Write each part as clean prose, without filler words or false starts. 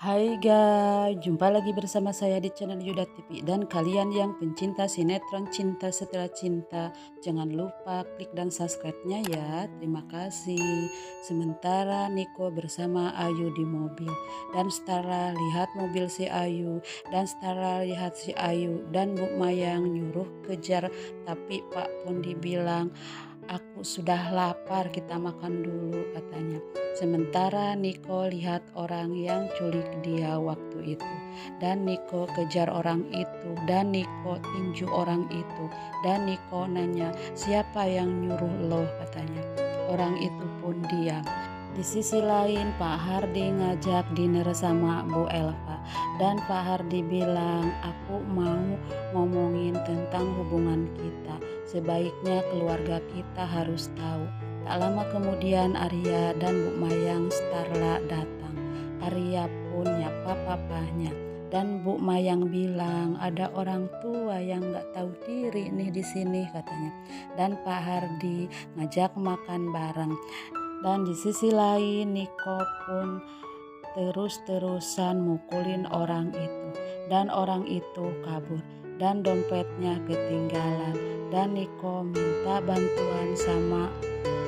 Hai guys, jumpa lagi bersama saya di channel Yuda TV. Dan kalian yang pencinta sinetron Cinta Setelah Cinta, jangan lupa klik dan subscribe-nya ya. Terima kasih. Sementara Niko bersama Ayu di mobil, dan Stara lihat mobil si Ayu, dan Stara lihat si Ayu dan Bu Mayang nyuruh kejar, tapi Pak Pondi bilang, "Aku sudah lapar, kita makan dulu," katanya. Sementara Niko lihat orang yang culik dia waktu itu. Dan Niko kejar orang itu. Dan Niko tinju orang itu. Dan Niko nanya, "Siapa yang nyuruh lo?" katanya. Orang itu pun diam. Di sisi lain Pak Hardi ngajak dinner sama Bu Elva. Dan Pak Hardi bilang, "Aku mau ngomongin tentang hubungan kita. Sebaiknya keluarga kita harus tahu." Tak lama kemudian Arya dan Bu Mayang Starla datang. Arya pun nyapa papahnya. Dan Bu Mayang bilang, "Ada orang tua yang gak tahu diri nih di sini," katanya. Dan Pak Hardi ngajak makan bareng. Dan di sisi lain Niko pun terus-terusan mukulin orang itu. Dan orang itu kabur. Dan dompetnya ketinggalan. Dan Niko minta bantuan sama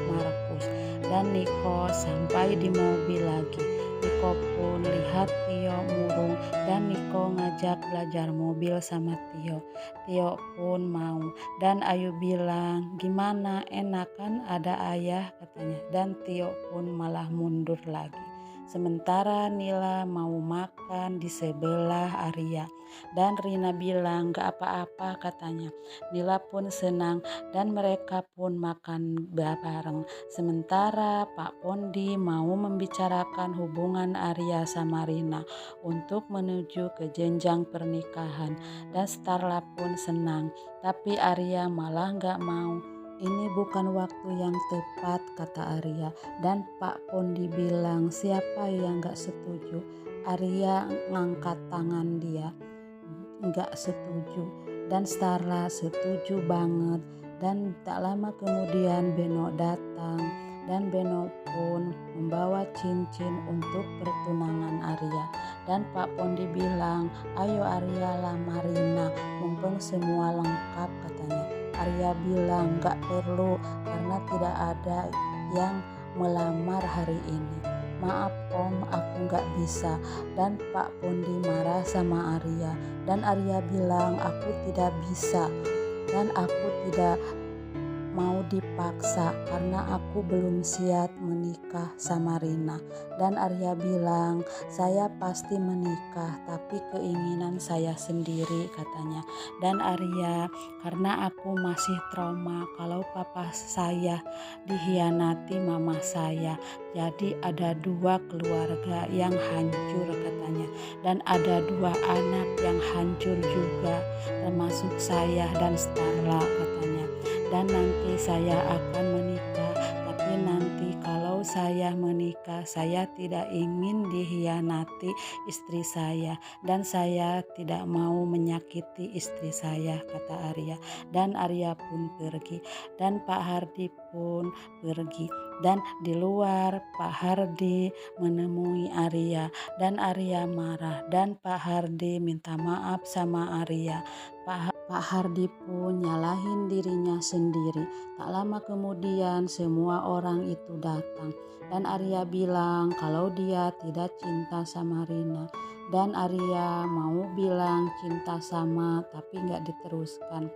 Markus. Dan Niko sampai di mobil lagi. Niko pun lihat Tio murung. Dan Niko ngajak belajar mobil sama Tio. Tio pun mau. Dan Ayu bilang, "Gimana, enak kan ada ayah," katanya. Dan Tio pun malah mundur lagi. Sementara Nila mau makan di sebelah Arya. Dan Rina bilang, "Gak apa-apa," katanya. Nila pun senang dan mereka pun makan bareng. Sementara Pak Pondi mau membicarakan hubungan Arya sama Rina untuk menuju ke jenjang pernikahan. Dan Starla pun senang, tapi Arya malah gak mau. "Ini bukan waktu yang tepat," kata Arya. Dan Pak Pondi bilang, "Siapa yang gak setuju?" Arya ngangkat tangan, dia gak setuju. Dan Starla setuju banget. Dan tak lama kemudian Beno datang. Dan Beno pun membawa cincin untuk pertunangan Arya. Dan Pak Pondi bilang, "Ayo Arya lamar Rina, mumpung semua lengkap," katanya. Arya bilang, "Gak perlu karena tidak ada yang melamar hari ini." "Maaf Om, aku gak bisa." Dan Pak Pondi marah sama Arya. Dan Arya bilang, "Aku tidak bisa dan aku tidak mau dipaksa karena aku belum siap menikah sama Rina." Dan Arya bilang, "Saya pasti menikah tapi keinginan saya sendiri," katanya. Dan Arya, "Karena aku masih trauma kalau papa saya dikhianati mama saya. Jadi ada dua keluarga yang hancur," katanya. "Dan ada dua anak yang hancur juga, termasuk saya dan Starla," katanya. "Dan nanti saya akan menikah, tapi nanti kalau saya menikah, saya tidak ingin dikhianati istri saya, dan saya tidak mau menyakiti istri saya," kata Arya. Dan Arya pun pergi. Dan Pak Hardi pun pergi. Dan di luar Pak Hardi menemui Arya. Dan Arya marah. Dan Pak Hardi minta maaf sama Arya. Pak Hardi pun nyalahin dirinya sendiri. Tak lama kemudian semua orang itu datang. Dan Arya bilang kalau dia tidak cinta sama Rina. Dan Arya mau bilang cinta sama, tapi gak diteruskan.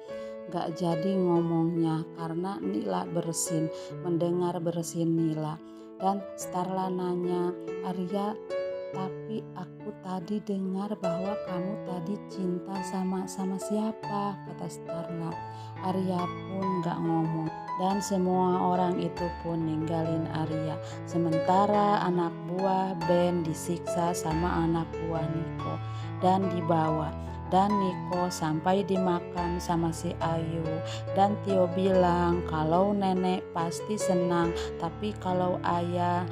Gak jadi ngomongnya karena Nila bersin, mendengar bersin Nila. Dan Starla nanya, "Arya, tapi aku tadi dengar bahwa kamu tadi cinta sama siapa?" kata Starla. Arya pun gak ngomong. Dan semua orang itu pun ninggalin Arya. Sementara anak buah Ben disiksa sama anak buah Niko dan dibawa. Dan Niko sampai dimakan sama si Ayu. Dan Tio bilang kalau nenek pasti senang, tapi kalau ayah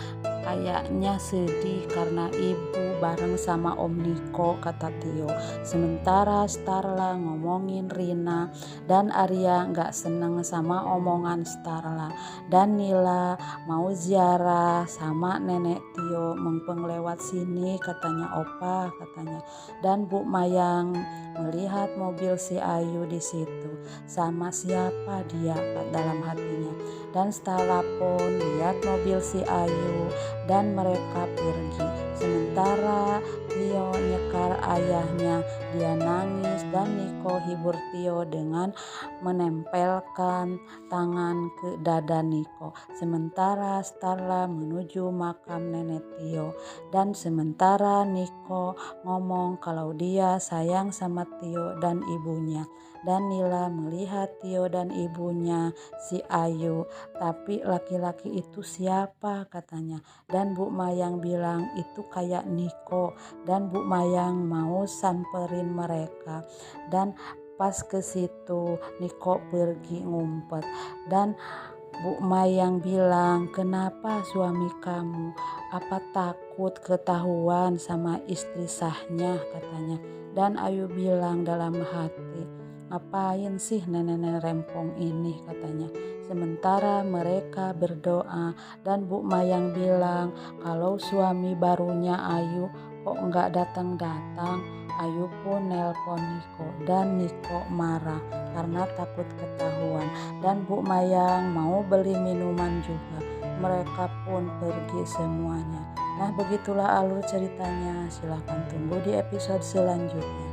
kayaknya sedih karena ibu bareng sama Om Niko, kata Tio. Sementara Starla ngomongin Rina dan Arya nggak seneng sama omongan Starla. Dan Nila mau ziarah sama nenek Tio, mumpung lewat sini, katanya Opa, katanya. Dan Bu Mayang melihat mobil si Ayu di situ. Sama siapa dia, dalam hatinya. Dan Starla pun lihat mobil si Ayu dan mereka pergi. Sementara Tio nyekar ayahnya, dia nangis dan Niko hibur Tio dengan menempelkan tangan ke dada Niko. Sementara Starla menuju makam nenek Tio dan sementara Niko ngomong kalau dia sayang sama Tio dan ibunya. Dan Nila melihat Tio dan ibunya si Ayu, tapi laki-laki itu siapa, katanya. Dan Bu Mayang bilang itu kayak Niko, dan Bu Mayang mau samperin mereka. Dan pas ke situ Niko pergi ngumpet dan Bu Mayang bilang, kenapa suami kamu? Apa takut ketahuan sama istri sahnya, katanya. Dan Ayu bilang dalam hati, ngapain sih nenek-nenek rempong ini, katanya. Sementara mereka berdoa dan Bu Mayang bilang kalau suami barunya Ayu kok nggak datang-datang. Ayu pun nelpon Niko dan Niko marah karena takut ketahuan. Dan Bu Mayang mau beli minuman juga. Mereka pun pergi semuanya. Nah, begitulah alur ceritanya. Silahkan tunggu di episode selanjutnya.